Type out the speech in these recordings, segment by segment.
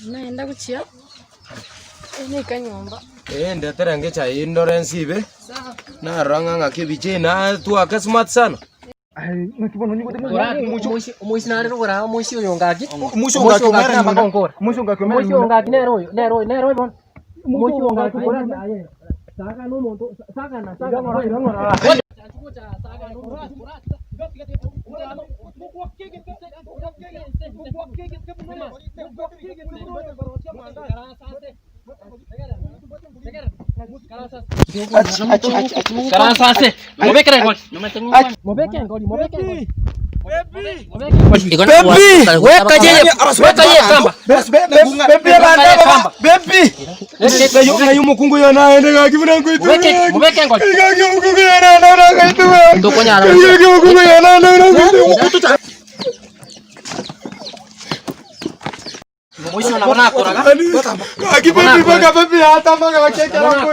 Naenda kuchia. Ini kanyomba. Ndetera ngecha ignorance ibe. Sawa. Na ranga ngakibiche na tu akasmat sana. Ai, mkibono nyiko temu. Muishi na rero gora muishi uyongaki. Muishi ongaki mera ngakora. Muishi ongaki mera. Muishi ongaki nero bon. Muishi ongaki gora aye. Saka no monto, saka na saka. Muishi unaona koraga? Aki baby baka baby hata manga wakeke hapo.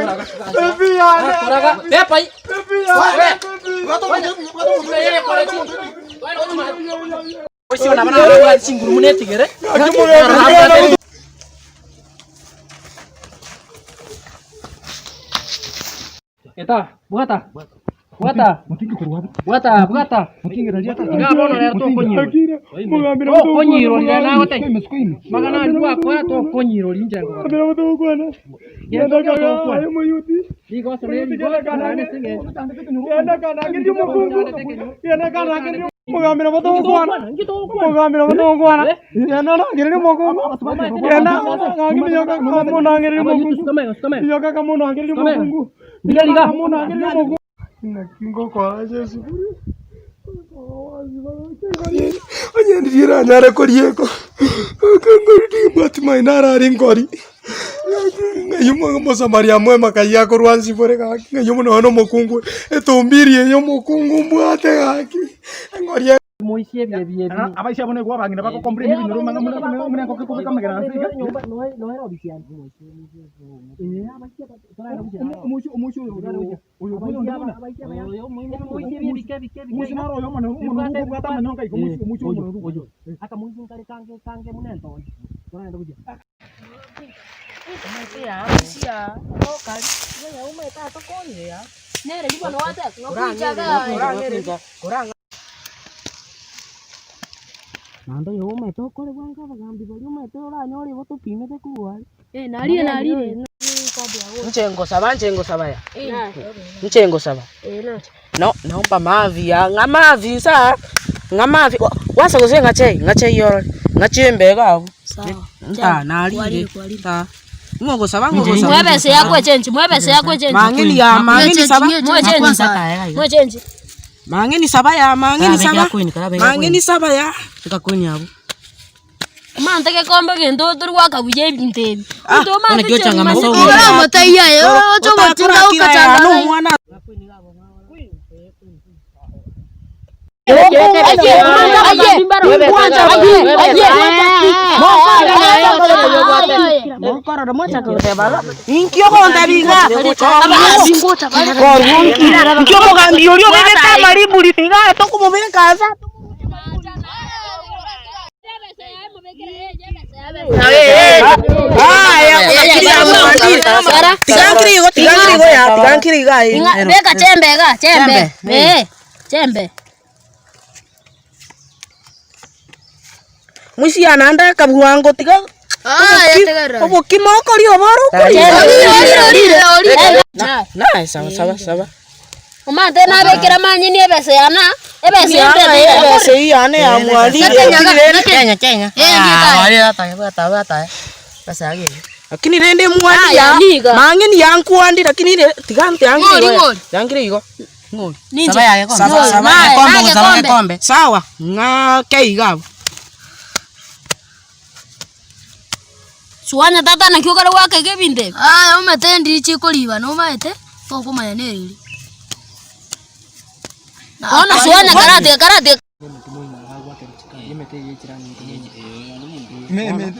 Baby hata. Koraga. Pepa. Baby hata. Muishi unaona koraga singuru muneti gere? Aki mwana. Eta, buata. Buata. Buata. Mutingi radia ta. Nga bono lero to konyiro. Mugambira to konyiro lena wote. Magana ndwa kwa to konyiro linjengo. Mugambira wote kwana. Yenda ka to kwa. Ayo mayuti. Ligo sore ligo kana ne singe. Yenda kana ngi mukungu. Yenda kana ngi mugambira wote kwana. Mugambira wote kwana. Yenda na ngi mukungu. Yenda ngi miyoka kamuna ngi mukungu. Yoka kamuna ngi mukungu. Liga. Kamuna ngi mukungu. Nakingo kwa Yesu. Oye ndira nyara korieko. Kangori mati mainara ringori. Ngayumo mosa Maria mwema kaya korwansi fore kaki. Ngayumo no mokungu. Etombiri yo mokungu mwate kaki. Ngori Moisie bie. Abaisha bone kwa bangina bako comprendre bino manga muna ko ko kama gara Afrika. No era obisian moisie. Abaisha Umushu uyo bono ndabona. Mushi maro yo mano umuntu bwata mano kai mushi umuntu. Aka mushi kange munento. Tona ndokuja. Sia. Lokal. Ya umeta to konye ya. Nere di bano wate. Ngokujaga. Kurang. Nando yo meto kore bwanka bagambi bali meto la nyori boto pimete kuwa. Nari. Nchengo saba ya. Nchengo saba. No, naomba mavi ya ngamavi sa. Ngamavi wasa kuzenga chei yoro. Ngachembe ka. Sawa. Nali. Ta. Ngo saba. Mwebese yakwe chenji. Mangeni saba. Mwe Mangeni saba ya. Tukakonya abo. Mante ke kombe gendo turwa ka buje bintebi. Ito mante kyocha ngama sawu. Ora motaiya yo chomo tinga ukachanga. No mwana. Chembe. Musi ananda kabuango tiga. Obo kimoko lio baro. Na sawa. Umante na bekira manyi ni ebese yana. Ebese yane amwali. Chenya. Bata. Basa ageni. Lakini rende mwali ya. Mangeni yangu andi lakini tigante yangire igo. Ngoli. Saba kombe. Sawa. Nga keiga. Suanya tata na kyokara wake gebinde. Umete ndi chikoliba no maete. Toko manya neriri. Ona suanya karate.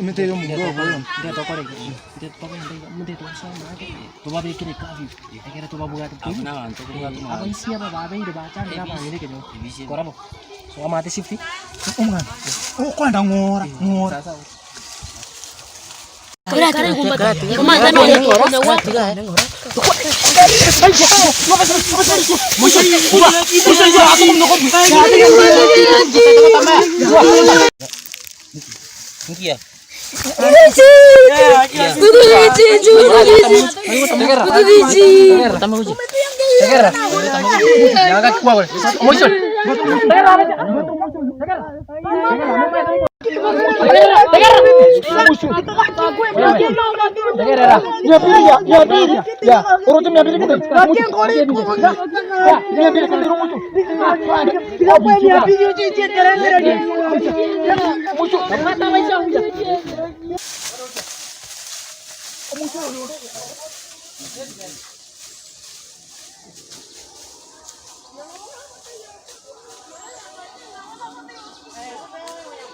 Meteo mungo boyo. Ndio tokore ndio tokore ndio twasoma tubabikire kafi ekera tubabuga abaisi aba babeire bacanga abanyire kenyo korabo so amate shifti Umwana. Kwanda ngora.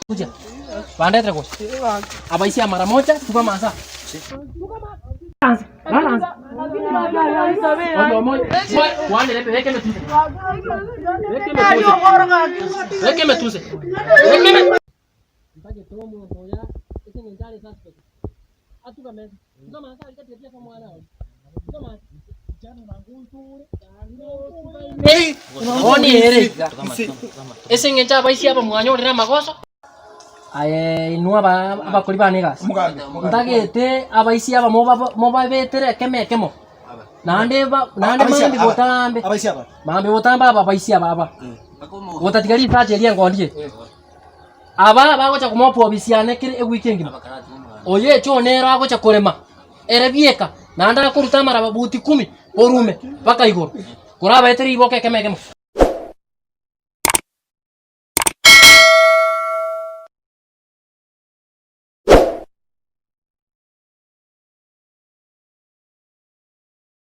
kuja pande terus abaisi mara moja tuka masa ese ngencha abaisi apa mwanyorera makosa inua abakori banigas ndagete abaisi aba moba betere kemo nande mambi botambe mambi botamba abaisi aba botatigari tajeria ngondie aba bagocha kumopo bisiane kiri eweekend oye chonera agocha kurema erebieka nanda kuruta mara babuti 10 borume baka igoro kuraba eteri iboke kemo